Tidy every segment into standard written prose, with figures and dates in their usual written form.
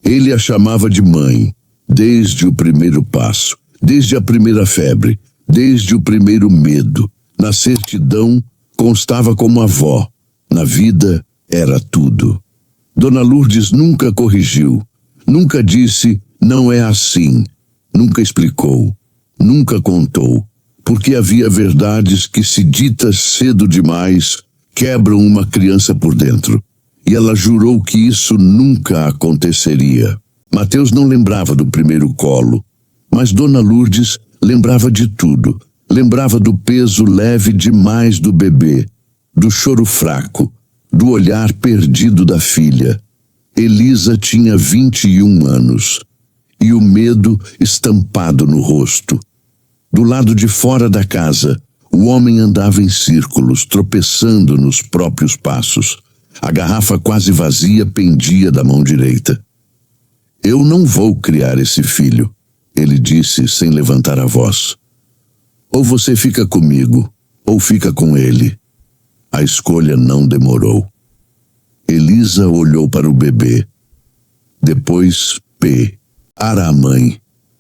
Ele a chamava de mãe, desde o primeiro passo, desde a primeira febre, desde o primeiro medo. Na certidão, constava como avó. Na vida, era tudo. Dona Lourdes nunca corrigiu, nunca disse, não é assim, nunca explicou, nunca contou, porque havia verdades que, se ditas cedo demais, quebram uma criança por dentro. E ela jurou que isso nunca aconteceria. Mateus não lembrava do primeiro colo, mas Dona Lourdes lembrava de tudo. Lembrava do peso leve demais do bebê, do choro fraco, do olhar perdido da filha. Elisa tinha 21 anos, e o medo estampado no rosto. Do lado de fora da casa, o homem andava em círculos, tropeçando nos próprios passos. A garrafa quase vazia pendia da mão direita. Eu não vou criar esse filho, ele disse sem levantar a voz. Ou você fica comigo, ou fica com ele. A escolha não demorou. Elisa olhou para o bebê. Depois, para a mãe.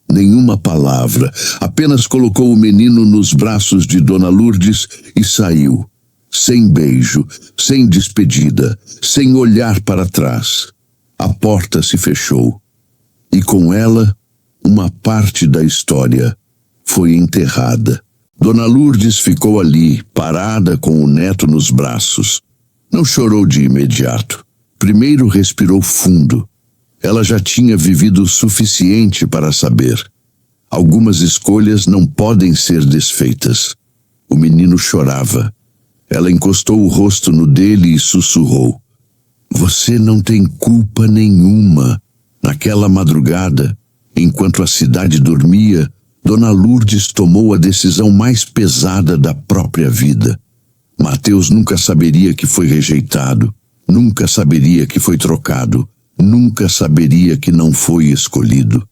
Nenhuma palavra, apenas colocou o menino nos braços de Dona Lourdes e saiu. Sem beijo, sem despedida, sem olhar para trás. A porta se fechou. E com ela, uma parte da história foi enterrada. Dona Lourdes ficou ali, parada com o neto nos braços. Não chorou de imediato. Primeiro respirou fundo. Ela já tinha vivido o suficiente para saber. Algumas escolhas não podem ser desfeitas. O menino chorava. Ela encostou o rosto no dele e sussurrou. Você não tem culpa nenhuma. Naquela madrugada, enquanto a cidade dormia, Dona Lourdes tomou a decisão mais pesada da própria vida. Mateus nunca saberia que foi rejeitado, nunca saberia que foi trocado, nunca saberia que não foi escolhido.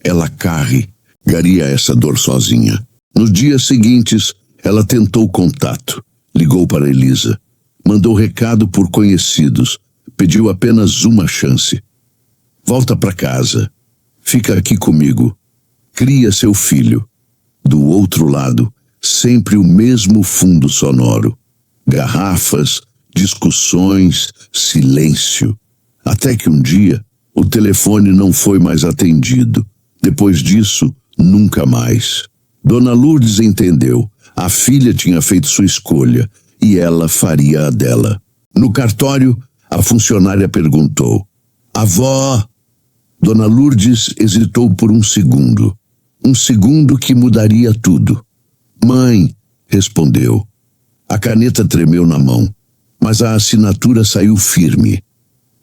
Ela carregaria essa dor sozinha. Nos dias seguintes, ela tentou contato, ligou para Elisa, mandou recado por conhecidos, pediu apenas uma chance. Volta para casa, fica aqui comigo, cria seu filho. Do outro lado, sempre o mesmo fundo sonoro. Garrafas, discussões, silêncio. Até que um dia, o telefone não foi mais atendido. Depois disso, nunca mais. Dona Lourdes entendeu. A filha tinha feito sua escolha e ela faria a dela. No cartório, a funcionária perguntou: Avó? Dona Lourdes hesitou por um segundo que mudaria tudo. Mãe, respondeu. A caneta tremeu na mão, mas a assinatura saiu firme.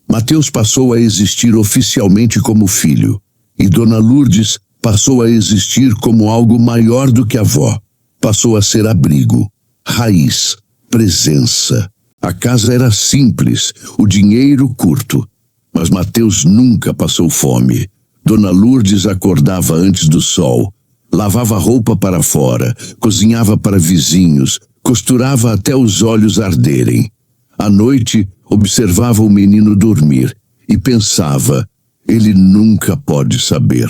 Mateus passou a existir oficialmente como filho, e Dona Lourdes passou a existir como algo maior do que avó. Passou a ser abrigo, raiz, presença. A casa era simples, o dinheiro curto, mas Mateus nunca passou fome. Dona Lourdes acordava antes do sol, lavava roupa para fora, cozinhava para vizinhos, costurava até os olhos arderem. À noite, observava o menino dormir e pensava, ele nunca pode saber.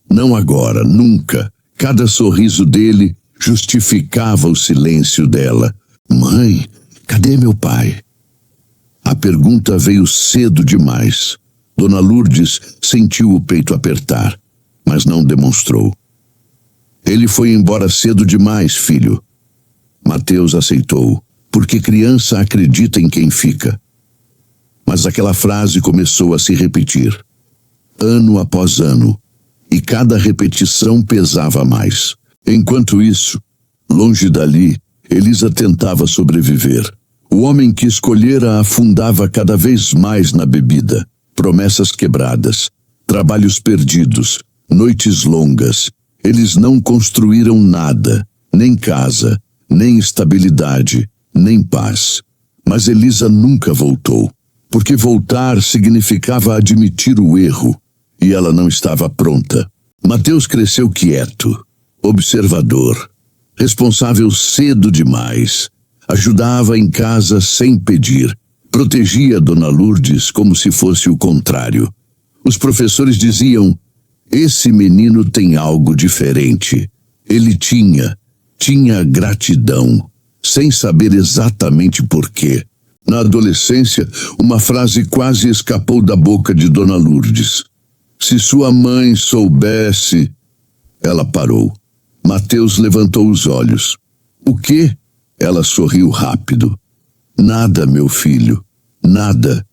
Não agora, nunca. Cada sorriso dele justificava o silêncio dela. Mãe, cadê meu pai? A pergunta veio cedo demais. Dona Lourdes sentiu o peito apertar, mas não demonstrou. Ele foi embora cedo demais, filho. Mateus aceitou, porque criança acredita em quem fica. Mas aquela frase começou a se repetir, ano após ano, e cada repetição pesava mais. Enquanto isso, longe dali, Elisa tentava sobreviver. O homem que escolhera afundava cada vez mais na bebida. Promessas quebradas, trabalhos perdidos, noites longas. Eles não construíram nada, nem casa, nem estabilidade, nem paz. Mas Elisa nunca voltou, porque voltar significava admitir o erro, e ela não estava pronta. Mateus cresceu quieto, observador, responsável cedo demais. Ajudava em casa sem pedir. Protegia Dona Lourdes como se fosse o contrário. Os professores diziam: esse menino tem algo diferente. Ele tinha gratidão, sem saber exatamente por quê. Na adolescência, uma frase quase escapou da boca de Dona Lourdes. Se sua mãe soubesse... Ela parou. Mateus levantou os olhos. O quê? Ela sorriu rápido. Nada, meu filho, nada.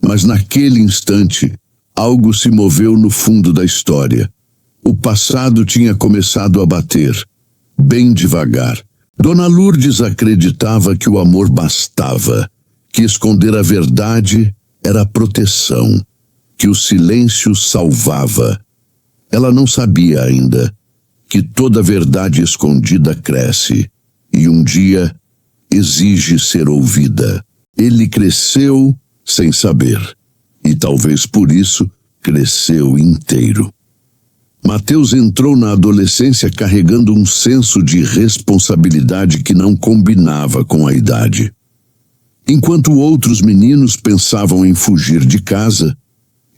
Mas naquele instante, algo se moveu no fundo da história. O passado tinha começado a bater, bem devagar. Dona Lourdes acreditava que o amor bastava, que esconder a verdade era proteção, que o silêncio salvava. Ela não sabia ainda que toda verdade escondida cresce e um dia exige ser ouvida. Ele cresceu sem saber e talvez por isso cresceu inteiro. Mateus entrou na adolescência carregando um senso de responsabilidade que não combinava com a idade. Enquanto outros meninos pensavam em fugir de casa,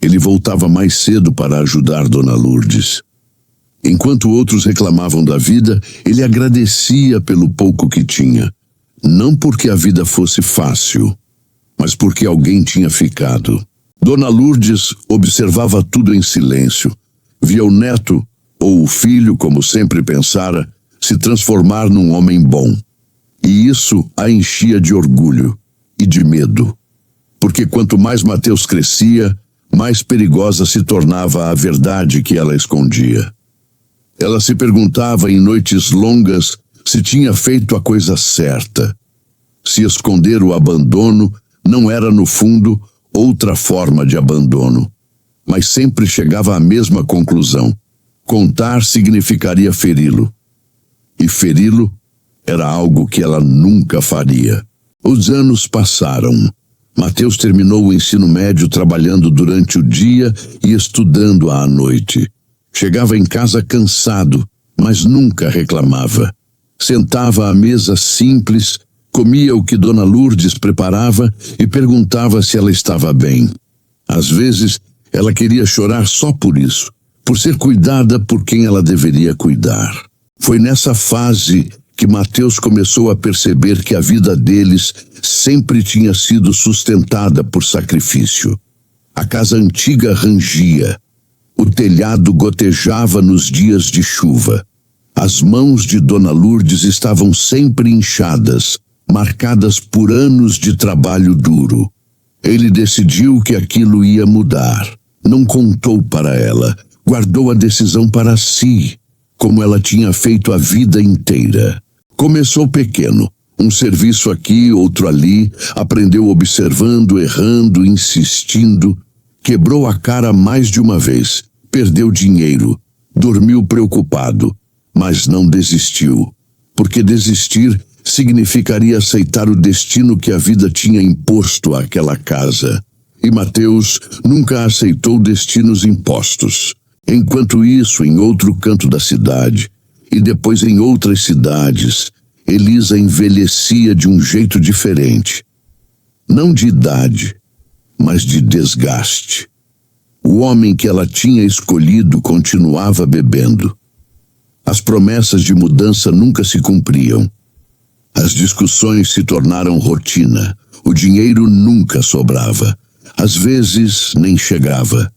ele voltava mais cedo para ajudar Dona Lourdes. Enquanto outros reclamavam da vida, ele agradecia pelo pouco que tinha. Não porque a vida fosse fácil, mas porque alguém tinha ficado. Dona Lourdes observava tudo em silêncio. Via o neto, ou o filho, como sempre pensara, se transformar num homem bom. E isso a enchia de orgulho e de medo. Porque quanto mais Mateus crescia, mais perigosa se tornava a verdade que ela escondia. Ela se perguntava em noites longas se tinha feito a coisa certa. Se esconder o abandono não era, no fundo, outra forma de abandono. Mas sempre chegava à mesma conclusão. Contar significaria feri-lo. E feri-lo era algo que ela nunca faria. Os anos passaram. Mateus terminou o ensino médio trabalhando durante o dia e estudando à noite. Chegava em casa cansado, mas nunca reclamava. Sentava à mesa simples, comia o que Dona Lourdes preparava e perguntava se ela estava bem. Às vezes, ela queria chorar só por isso, por ser cuidada por quem ela deveria cuidar. Foi nessa fase que Mateus começou a perceber que a vida deles sempre tinha sido sustentada por sacrifício. A casa antiga rangia. O telhado gotejava nos dias de chuva. As mãos de Dona Lourdes estavam sempre inchadas, marcadas por anos de trabalho duro. Ele decidiu que aquilo ia mudar. Não contou para ela, guardou a decisão para si, como ela tinha feito a vida inteira. Começou pequeno, um serviço aqui, outro ali, aprendeu observando, errando, insistindo. Quebrou a cara mais de uma vez, perdeu dinheiro, dormiu preocupado, mas não desistiu, porque desistir significaria aceitar o destino que a vida tinha imposto àquela casa. E Mateus nunca aceitou destinos impostos. Enquanto isso, em outro canto da cidade, e depois em outras cidades, Elisa envelhecia de um jeito diferente. Não de idade, mas de desgaste. O homem que ela tinha escolhido continuava bebendo. As promessas de mudança nunca se cumpriam. As discussões se tornaram rotina. O dinheiro nunca sobrava. Às vezes nem chegava.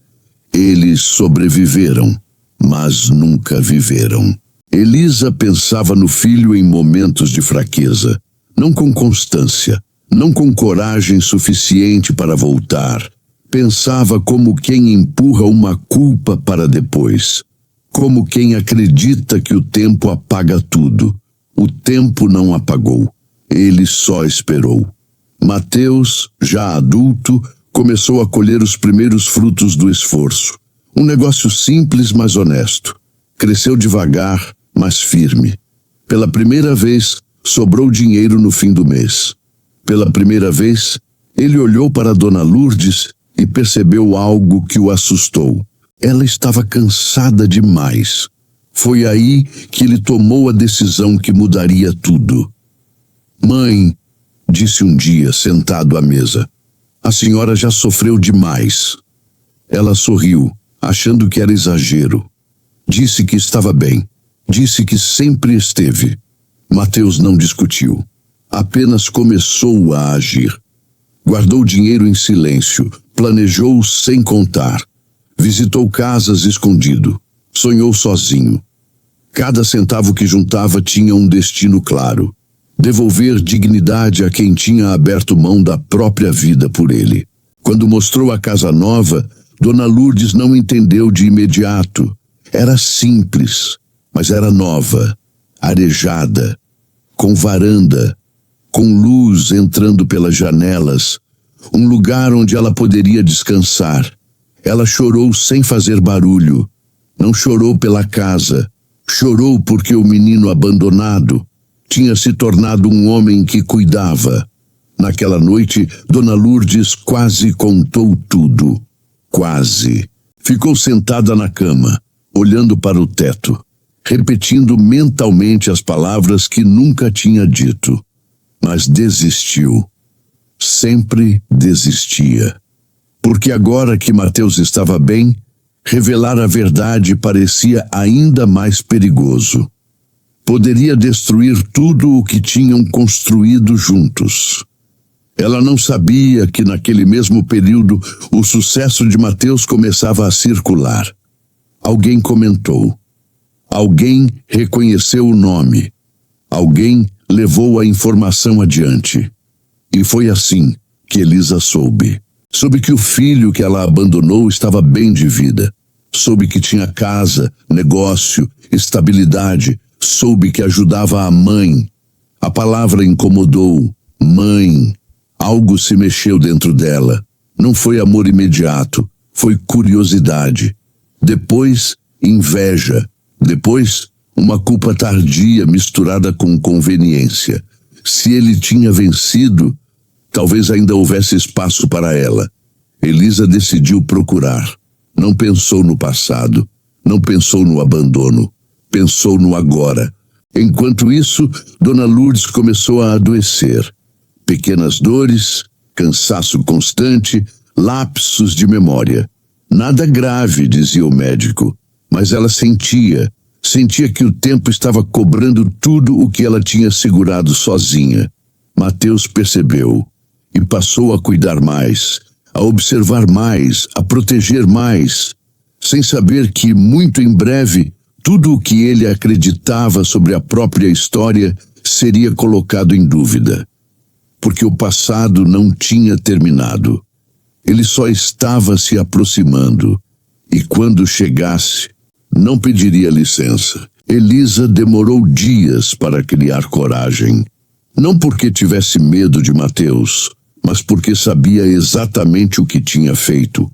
Eles sobreviveram, mas nunca viveram. Elisa pensava no filho em momentos de fraqueza, não com constância, não com coragem suficiente para voltar. Pensava como quem empurra uma culpa para depois, como quem acredita que o tempo apaga tudo. O tempo não apagou, ele só esperou. Mateus, já adulto, começou a colher os primeiros frutos do esforço. Um negócio simples, mas honesto. Cresceu devagar, mas firme. Pela primeira vez, sobrou dinheiro no fim do mês. Pela primeira vez, ele olhou para Dona Lourdes e percebeu algo que o assustou. Ela estava cansada demais. Foi aí que ele tomou a decisão que mudaria tudo. Mãe, disse um dia, sentado à mesa, a senhora já sofreu demais. Ela sorriu, achando que era exagero. Disse que estava bem. Disse que sempre esteve. Mateus não discutiu. Apenas começou a agir. Guardou dinheiro em silêncio. Planejou sem contar. Visitou casas escondido. Sonhou sozinho. Cada centavo que juntava tinha um destino claro. Devolver dignidade a quem tinha aberto mão da própria vida por ele. Quando mostrou a casa nova, Dona Lourdes não entendeu de imediato. Era simples, mas era nova, arejada, com varanda, com luz entrando pelas janelas, um lugar onde ela poderia descansar. Ela chorou sem fazer barulho. Não chorou pela casa, chorou porque o menino abandonado tinha se tornado um homem que cuidava. Naquela noite, Dona Lourdes quase contou tudo. Quase. Ficou sentada na cama, olhando para o teto, repetindo mentalmente as palavras que nunca tinha dito. Mas desistiu. Sempre desistia. Porque agora que Mateus estava bem, revelar a verdade parecia ainda mais perigoso. Poderia destruir tudo o que tinham construído juntos. Ela não sabia que naquele mesmo período o sucesso de Mateus começava a circular. Alguém comentou. Alguém reconheceu o nome. Alguém levou a informação adiante. E foi assim que Elisa soube. Soube que o filho que ela abandonou estava bem de vida. Soube que tinha casa, negócio, estabilidade. Soube que ajudava a mãe. A palavra incomodou. Mãe. Algo se mexeu dentro dela. Não foi amor imediato, foi curiosidade. Depois, inveja. Depois, uma culpa tardia misturada com conveniência. Se ele tinha vencido, talvez ainda houvesse espaço para ela. Elisa decidiu procurar. Não pensou no passado, não pensou no abandono, pensou no agora. Enquanto isso, Dona Lourdes começou a adoecer. Pequenas dores, cansaço constante, lapsos de memória. Nada grave, dizia o médico, mas ela sentia que o tempo estava cobrando tudo o que ela tinha segurado sozinha. Mateus percebeu e passou a cuidar mais, a observar mais, a proteger mais, sem saber que, muito em breve, tudo o que ele acreditava sobre a própria história seria colocado em dúvida. Porque o passado não tinha terminado. Ele só estava se aproximando. E quando chegasse, não pediria licença. Elisa demorou dias para criar coragem. Não porque tivesse medo de Mateus, mas porque sabia exatamente o que tinha feito.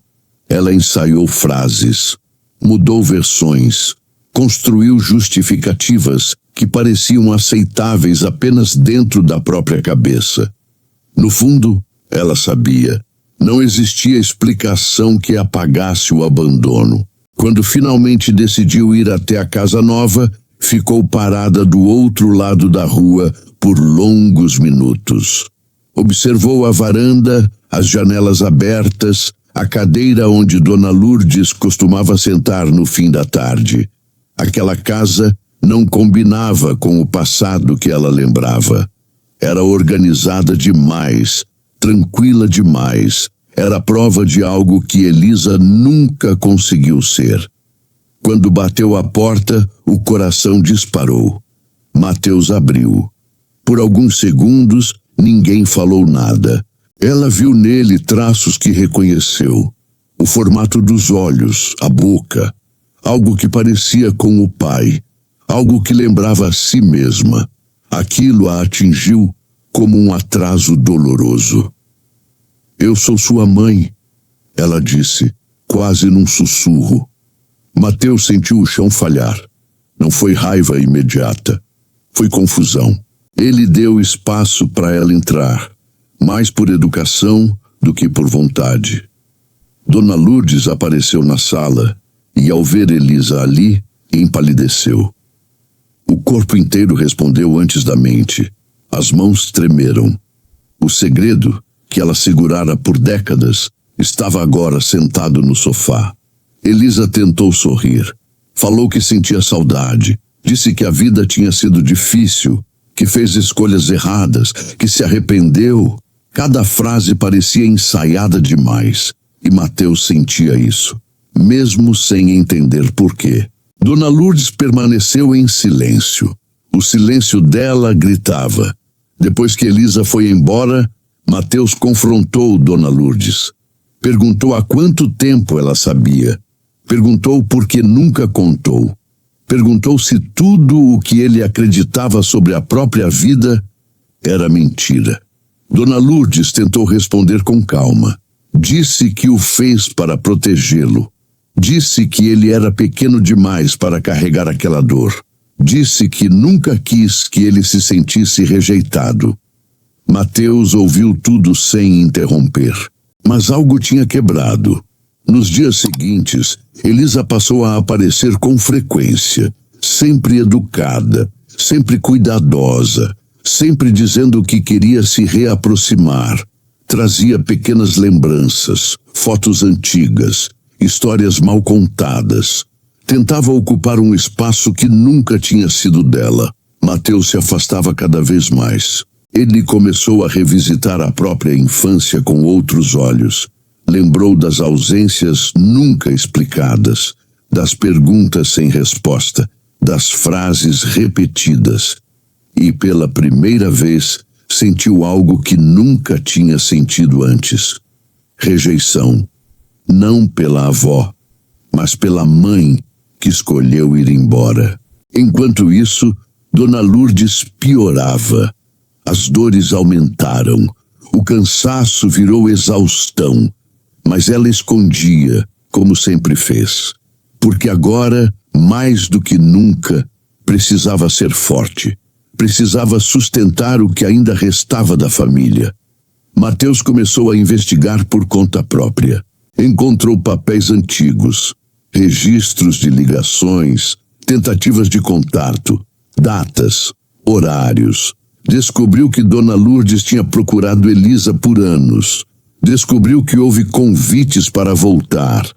Ela ensaiou frases, mudou versões, construiu justificativas que pareciam aceitáveis apenas dentro da própria cabeça. No fundo, ela sabia, não existia explicação que apagasse o abandono. Quando finalmente decidiu ir até a casa nova, ficou parada do outro lado da rua por longos minutos. Observou a varanda, as janelas abertas, a cadeira onde Dona Lourdes costumava sentar no fim da tarde. Aquela casa não combinava com o passado que ela lembrava. Era organizada demais, tranquila demais. Era prova de algo que Elisa nunca conseguiu ser. Quando bateu a porta, o coração disparou. Mateus abriu. Por alguns segundos, ninguém falou nada. Ela viu nele traços que reconheceu. O formato dos olhos, a boca. Algo que parecia com o pai. Algo que lembrava a si mesma. Aquilo a atingiu como um atraso doloroso. Eu sou sua mãe, ela disse, quase num sussurro. Mateus sentiu o chão falhar. Não foi raiva imediata. Foi confusão. Ele deu espaço para ela entrar, mais por educação do que por vontade. Dona Lourdes apareceu na sala e, ao ver Elisa ali, empalideceu. O corpo inteiro respondeu antes da mente. As mãos tremeram. O segredo, que ela segurara por décadas, estava agora sentado no sofá. Elisa tentou sorrir. Falou que sentia saudade. Disse que a vida tinha sido difícil, que fez escolhas erradas, que se arrependeu. Cada frase parecia ensaiada demais, e Mateus sentia isso, mesmo sem entender por quê. Dona Lourdes permaneceu em silêncio. O silêncio dela gritava. Depois que Elisa foi embora, Mateus confrontou Dona Lourdes. Perguntou há quanto tempo ela sabia. Perguntou por que nunca contou. Perguntou se tudo o que ele acreditava sobre a própria vida era mentira. Dona Lourdes tentou responder com calma. Disse que o fez para protegê-lo. Disse que ele era pequeno demais para carregar aquela dor. Disse que nunca quis que ele se sentisse rejeitado. Mateus ouviu tudo sem interromper. Mas algo tinha quebrado. Nos dias seguintes, Elisa passou a aparecer com frequência, sempre educada, sempre cuidadosa, sempre dizendo que queria se reaproximar. Trazia pequenas lembranças, fotos antigas, histórias mal contadas. Tentava ocupar um espaço que nunca tinha sido dela. Mateus se afastava cada vez mais. Ele começou a revisitar a própria infância com outros olhos. Lembrou das ausências nunca explicadas, das perguntas sem resposta, das frases repetidas. E pela primeira vez sentiu algo que nunca tinha sentido antes. Rejeição. Não pela avó, mas pela mãe que escolheu ir embora. Enquanto isso, Dona Lourdes piorava. As dores aumentaram. O cansaço virou exaustão. Mas ela escondia, como sempre fez. Porque agora, mais do que nunca, precisava ser forte. Precisava sustentar o que ainda restava da família. Mateus começou a investigar por conta própria. Encontrou papéis antigos, registros de ligações, tentativas de contato, datas, horários. Descobriu que Dona Lourdes tinha procurado Elisa por anos. Descobriu que houve convites para voltar,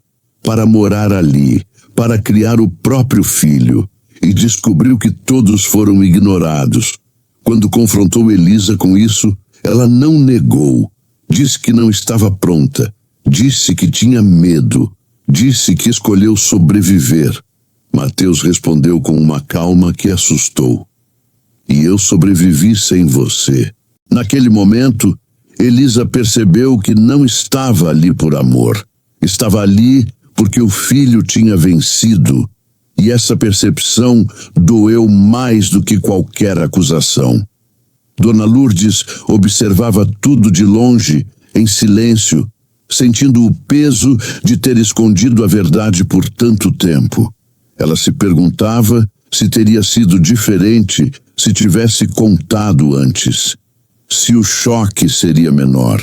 para morar ali, para criar o próprio filho. E descobriu que todos foram ignorados. Quando confrontou Elisa com isso, ela não negou. Disse que não estava pronta. Disse que tinha medo. Disse que escolheu sobreviver. Mateus respondeu com uma calma que assustou. E eu sobrevivi sem você. Naquele momento, Elisa percebeu que não estava ali por amor. Estava ali porque o filho tinha vencido. E essa percepção doeu mais do que qualquer acusação. Dona Lourdes observava tudo de longe, em silêncio, sentindo o peso de ter escondido a verdade por tanto tempo. Ela se perguntava se teria sido diferente se tivesse contado antes. Se o choque seria menor.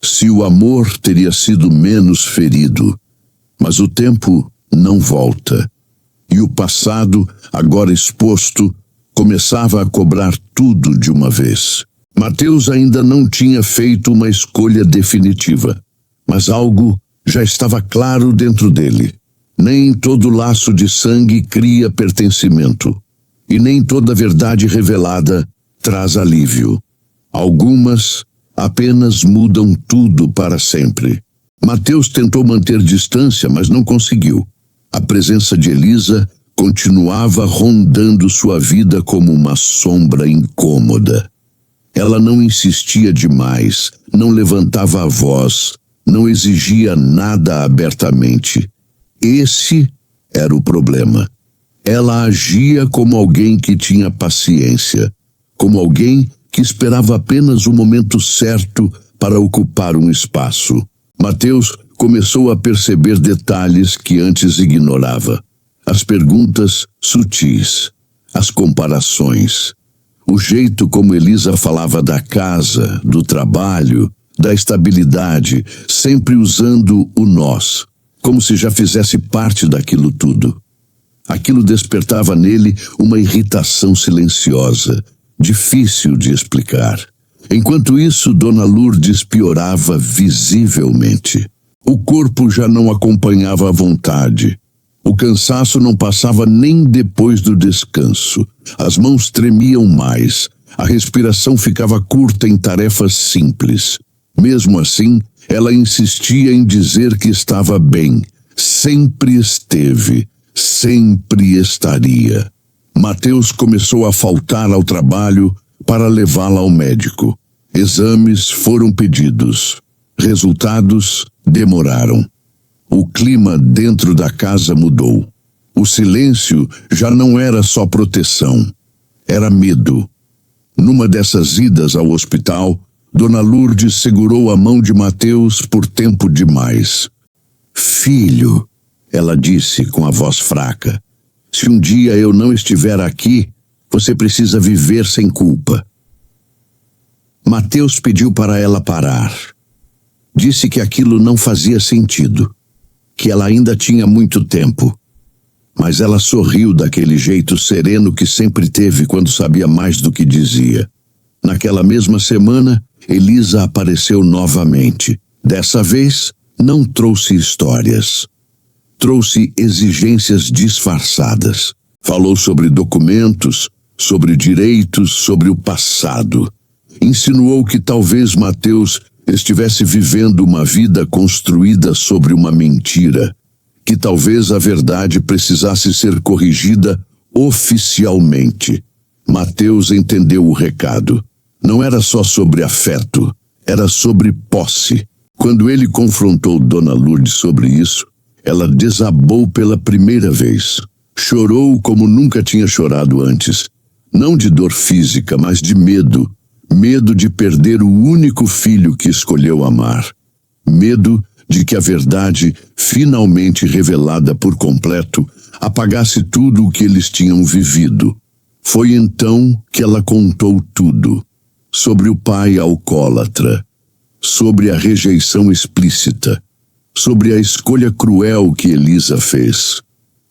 Se o amor teria sido menos ferido. Mas o tempo não volta. E o passado, agora exposto, começava a cobrar tudo de uma vez. Mateus ainda não tinha feito uma escolha definitiva, mas algo já estava claro dentro dele. Nem todo laço de sangue cria pertencimento, e nem toda verdade revelada traz alívio. Algumas apenas mudam tudo para sempre. Mateus tentou manter distância, mas não conseguiu. A presença de Elisa continuava rondando sua vida como uma sombra incômoda. Ela não insistia demais, não levantava a voz, não exigia nada abertamente. Esse era o problema. Ela agia como alguém que tinha paciência, como alguém que esperava apenas o momento certo para ocupar um espaço. Mateus começou a perceber detalhes que antes ignorava. As perguntas sutis, as comparações, o jeito como Elisa falava da casa, do trabalho, da estabilidade, sempre usando o nós, como se já fizesse parte daquilo tudo. Aquilo despertava nele uma irritação silenciosa, difícil de explicar. Enquanto isso, Dona Lourdes piorava visivelmente. O corpo já não acompanhava a vontade. O cansaço não passava nem depois do descanso. As mãos tremiam mais. A respiração ficava curta em tarefas simples. Mesmo assim, ela insistia em dizer que estava bem. Sempre esteve, sempre estaria. Mateus começou a faltar ao trabalho para levá-la ao médico. Exames foram pedidos. Resultados demoraram. O clima dentro da casa mudou. O silêncio já não era só proteção, era medo. Numa dessas idas ao hospital, Dona Lourdes segurou a mão de Mateus por tempo demais. Filho, ela disse com a voz fraca, se um dia eu não estiver aqui, você precisa viver sem culpa. Mateus pediu para ela parar. Disse que aquilo não fazia sentido, que ela ainda tinha muito tempo. Mas ela sorriu daquele jeito sereno que sempre teve quando sabia mais do que dizia. Naquela mesma semana, Elisa apareceu novamente. Dessa vez, não trouxe histórias. Trouxe exigências disfarçadas. Falou sobre documentos, sobre direitos, sobre o passado. Insinuou que talvez Mateus estivesse vivendo uma vida construída sobre uma mentira, que talvez a verdade precisasse ser corrigida oficialmente. Mateus entendeu o recado. Não era só sobre afeto, era sobre posse. Quando ele confrontou Dona Lourdes sobre isso, ela desabou pela primeira vez. Chorou como nunca tinha chorado antes. Não de dor física, mas de medo. Medo de perder o único filho que escolheu amar. Medo de que a verdade, finalmente revelada por completo, apagasse tudo o que eles tinham vivido. Foi então que ela contou tudo. Sobre o pai alcoólatra. Sobre a rejeição explícita. Sobre a escolha cruel que Elisa fez.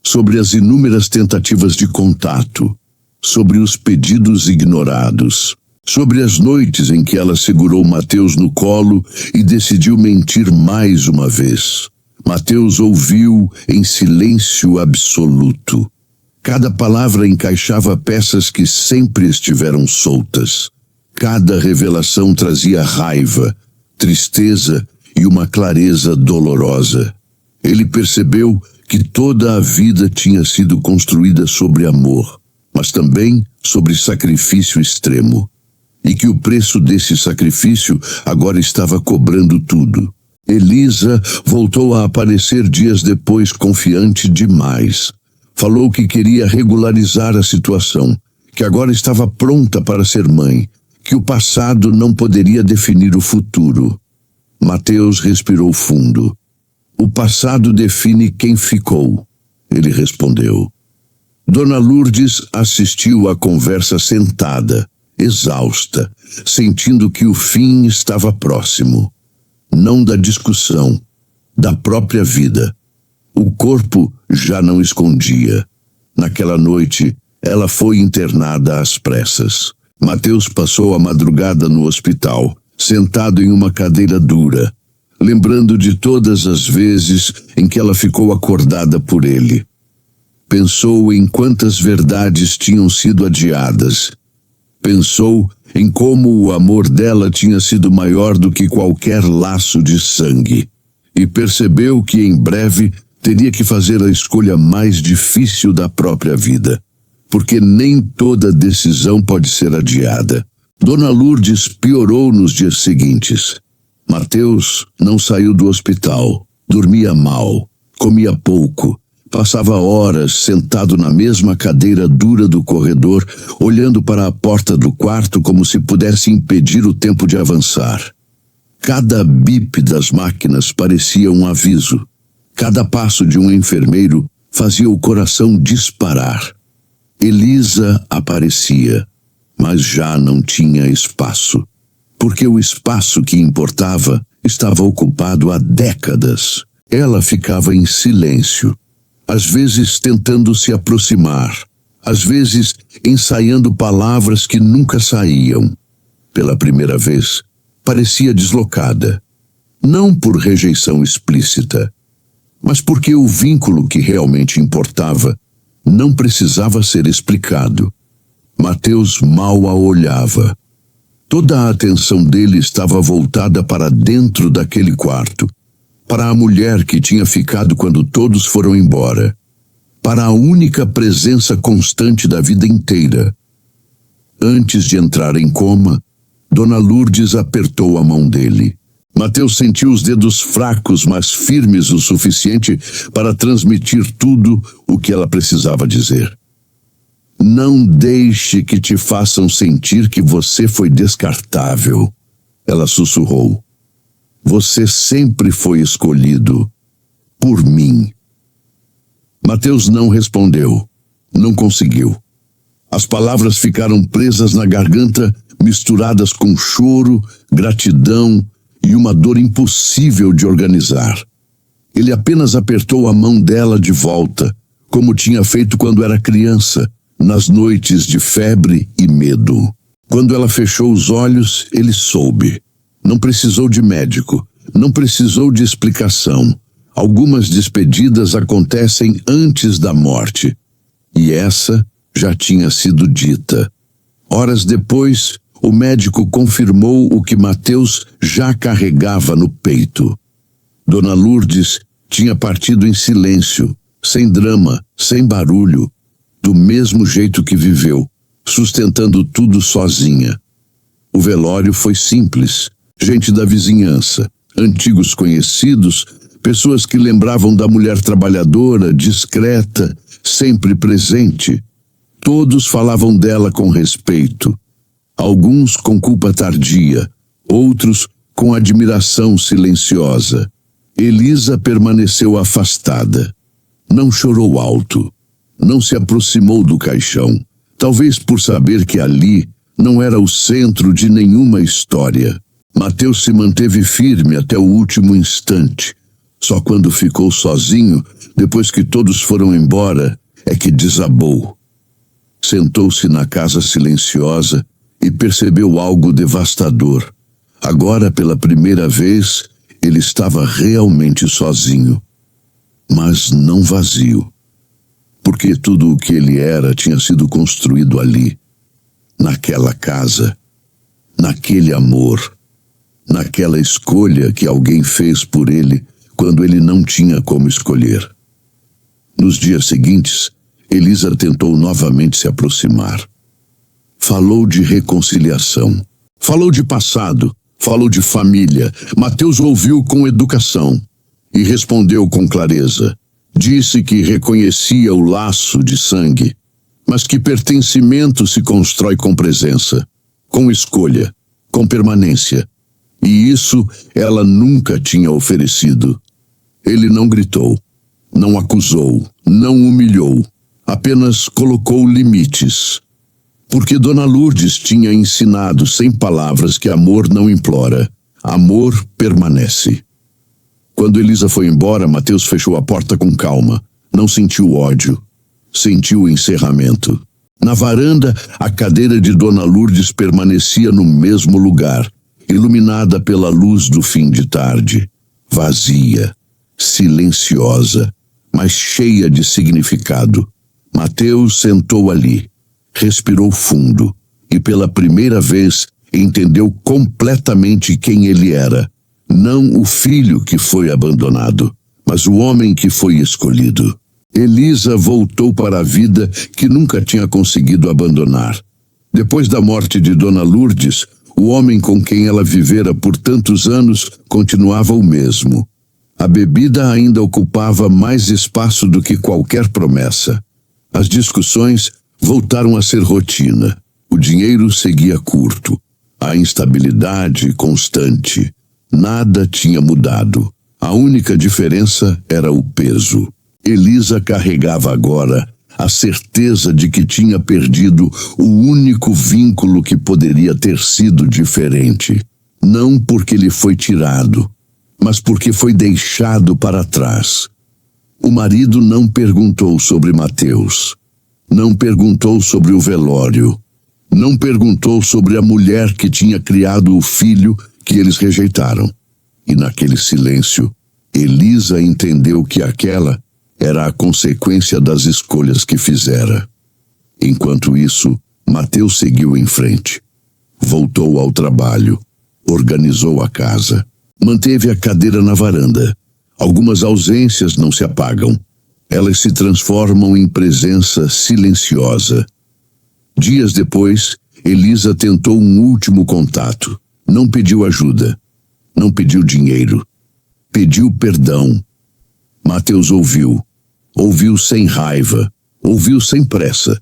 Sobre as inúmeras tentativas de contato. Sobre os pedidos ignorados. Sobre as noites em que ela segurou Mateus no colo e decidiu mentir mais uma vez. Mateus ouviu em silêncio absoluto. Cada palavra encaixava peças que sempre estiveram soltas. Cada revelação trazia raiva, tristeza e uma clareza dolorosa. Ele percebeu que toda a vida tinha sido construída sobre amor, mas também sobre sacrifício extremo. E que o preço desse sacrifício agora estava cobrando tudo. Elisa voltou a aparecer dias depois confiante demais. Falou que queria regularizar a situação, que agora estava pronta para ser mãe, que o passado não poderia definir o futuro. Mateus respirou fundo. O passado define quem ficou, ele respondeu. Dona Lourdes assistiu à conversa sentada, exausta, sentindo que o fim estava próximo. Não da discussão, da própria vida. O corpo já não escondia. Naquela noite, ela foi internada às pressas. Mateus passou a madrugada no hospital, sentado em uma cadeira dura, lembrando de todas as vezes em que ela ficou acordada por ele. Pensou em quantas verdades tinham sido adiadas. Pensou em como o amor dela tinha sido maior do que qualquer laço de sangue. E percebeu que em breve teria que fazer a escolha mais difícil da própria vida. Porque nem toda decisão pode ser adiada. Dona Lourdes piorou nos dias seguintes. Mateus não saiu do hospital, dormia mal, comia pouco. Passava horas sentado na mesma cadeira dura do corredor, olhando para a porta do quarto como se pudesse impedir o tempo de avançar. Cada bip das máquinas parecia um aviso. Cada passo de um enfermeiro fazia o coração disparar. Elisa aparecia, mas já não tinha espaço. Porque o espaço que importava estava ocupado há décadas. Ela ficava em silêncio. Às vezes tentando se aproximar, às vezes ensaiando palavras que nunca saíam. Pela primeira vez, parecia deslocada. Não por rejeição explícita, mas porque o vínculo que realmente importava não precisava ser explicado. Mateus mal a olhava. Toda a atenção dele estava voltada para dentro daquele quarto, para a mulher que tinha ficado quando todos foram embora, para a única presença constante da vida inteira. Antes de entrar em coma, Dona Lourdes apertou a mão dele. Mateus sentiu os dedos fracos, mas firmes o suficiente para transmitir tudo o que ela precisava dizer. Não deixe que te façam sentir que você foi descartável, ela sussurrou. Você sempre foi escolhido por mim. Mateus não respondeu. Não conseguiu. As palavras ficaram presas na garganta, misturadas com choro, gratidão e uma dor impossível de organizar. Ele apenas apertou a mão dela de volta, como tinha feito quando era criança, nas noites de febre e medo. Quando ela fechou os olhos, ele soube. Não precisou de médico, não precisou de explicação. Algumas despedidas acontecem antes da morte. E essa já tinha sido dita. Horas depois, o médico confirmou o que Mateus já carregava no peito. Dona Lourdes tinha partido em silêncio, sem drama, sem barulho, do mesmo jeito que viveu, sustentando tudo sozinha. O velório foi simples. Gente da vizinhança, antigos conhecidos, pessoas que lembravam da mulher trabalhadora, discreta, sempre presente. Todos falavam dela com respeito. Alguns com culpa tardia, outros com admiração silenciosa. Elisa permaneceu afastada. Não chorou alto. Não se aproximou do caixão, talvez por saber que ali não era o centro de nenhuma história. Mateus se manteve firme até o último instante. Só quando ficou sozinho, depois que todos foram embora, é que desabou. Sentou-se na casa silenciosa e percebeu algo devastador. Agora, pela primeira vez, ele estava realmente sozinho, mas não vazio. Porque tudo o que ele era tinha sido construído ali, naquela casa, naquele amor, naquela escolha que alguém fez por ele quando ele não tinha como escolher. Nos dias seguintes, Elisa tentou novamente se aproximar. Falou de reconciliação, falou de passado, falou de família. Mateus ouviu com educação e respondeu com clareza. Disse que reconhecia o laço de sangue, mas que pertencimento se constrói com presença, com escolha, com permanência. E isso ela nunca tinha oferecido. Ele não gritou, não acusou, não humilhou, apenas colocou limites. Porque Dona Lourdes tinha ensinado sem palavras que amor não implora, amor permanece. Quando Elisa foi embora, Mateus fechou a porta com calma. Não sentiu ódio, sentiu o encerramento. Na varanda, a cadeira de Dona Lourdes permanecia no mesmo lugar, iluminada pela luz do fim de tarde. Vazia, silenciosa, mas cheia de significado. Mateus sentou ali, respirou fundo e pela primeira vez entendeu completamente quem ele era. Não o filho que foi abandonado, mas o homem que foi escolhido. Elisa voltou para a vida que nunca tinha conseguido abandonar. Depois da morte de Dona Lourdes, o homem com quem ela vivera por tantos anos continuava o mesmo. A bebida ainda ocupava mais espaço do que qualquer promessa. As discussões voltaram a ser rotina. O dinheiro seguia curto. A instabilidade constante. Nada tinha mudado. A única diferença era o peso. Elisa carregava agora a certeza de que tinha perdido o único vínculo que poderia ter sido diferente. Não porque lhe foi tirado, mas porque foi deixado para trás. O marido não perguntou sobre Mateus. Não perguntou sobre o velório. Não perguntou sobre a mulher que tinha criado o filho que eles rejeitaram. E naquele silêncio, Elisa entendeu que aquela era a consequência das escolhas que fizera. Enquanto isso, Mateus seguiu em frente. Voltou ao trabalho, organizou a casa, manteve a cadeira na varanda. Algumas ausências não se apagam. Elas se transformam em presença silenciosa. Dias depois, Elisa tentou um último contato. Não pediu ajuda. Não pediu dinheiro. Pediu perdão. Mateus ouviu. Ouviu sem raiva. Ouviu sem pressa.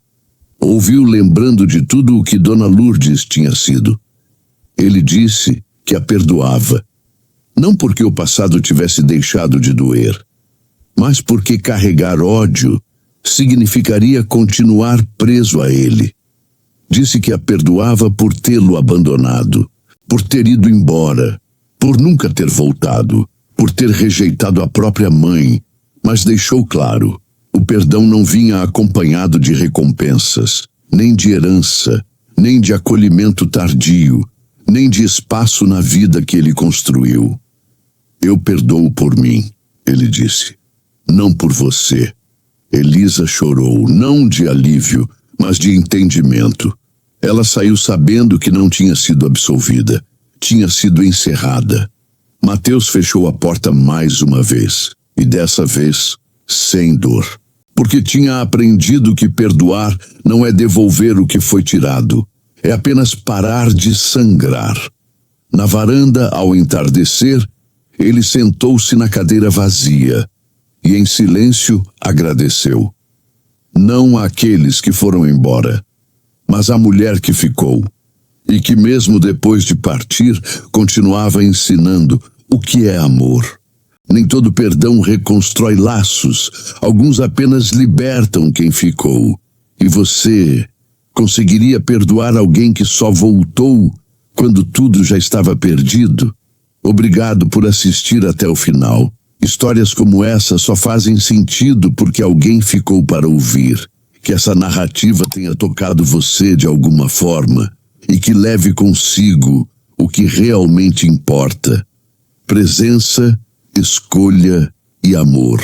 Ouviu lembrando de tudo o que Dona Lourdes tinha sido. Ele disse que a perdoava. Não porque o passado tivesse deixado de doer, mas porque carregar ódio significaria continuar preso a ele. Disse que a perdoava por tê-lo abandonado, por ter ido embora, por nunca ter voltado, por ter rejeitado a própria mãe, mas deixou claro, o perdão não vinha acompanhado de recompensas, nem de herança, nem de acolhimento tardio, nem de espaço na vida que ele construiu. Eu perdoo por mim, ele disse, não por você. Elisa chorou, não de alívio, mas de entendimento. Ela saiu sabendo que não tinha sido absolvida, tinha sido encerrada. Mateus fechou a porta mais uma vez, e dessa vez, sem dor. Porque tinha aprendido que perdoar não é devolver o que foi tirado, é apenas parar de sangrar. Na varanda, ao entardecer, ele sentou-se na cadeira vazia e, em silêncio, agradeceu. Não àqueles que foram embora, mas à mulher que ficou, e que mesmo depois de partir, continuava ensinando o que é amor. Nem todo perdão reconstrói laços, alguns apenas libertam quem ficou. E você conseguiria perdoar alguém que só voltou quando tudo já estava perdido? Obrigado por assistir até o final. Histórias como essa só fazem sentido porque alguém ficou para ouvir. Que essa narrativa tenha tocado você de alguma forma e que leve consigo o que realmente importa: presença, escolha e amor.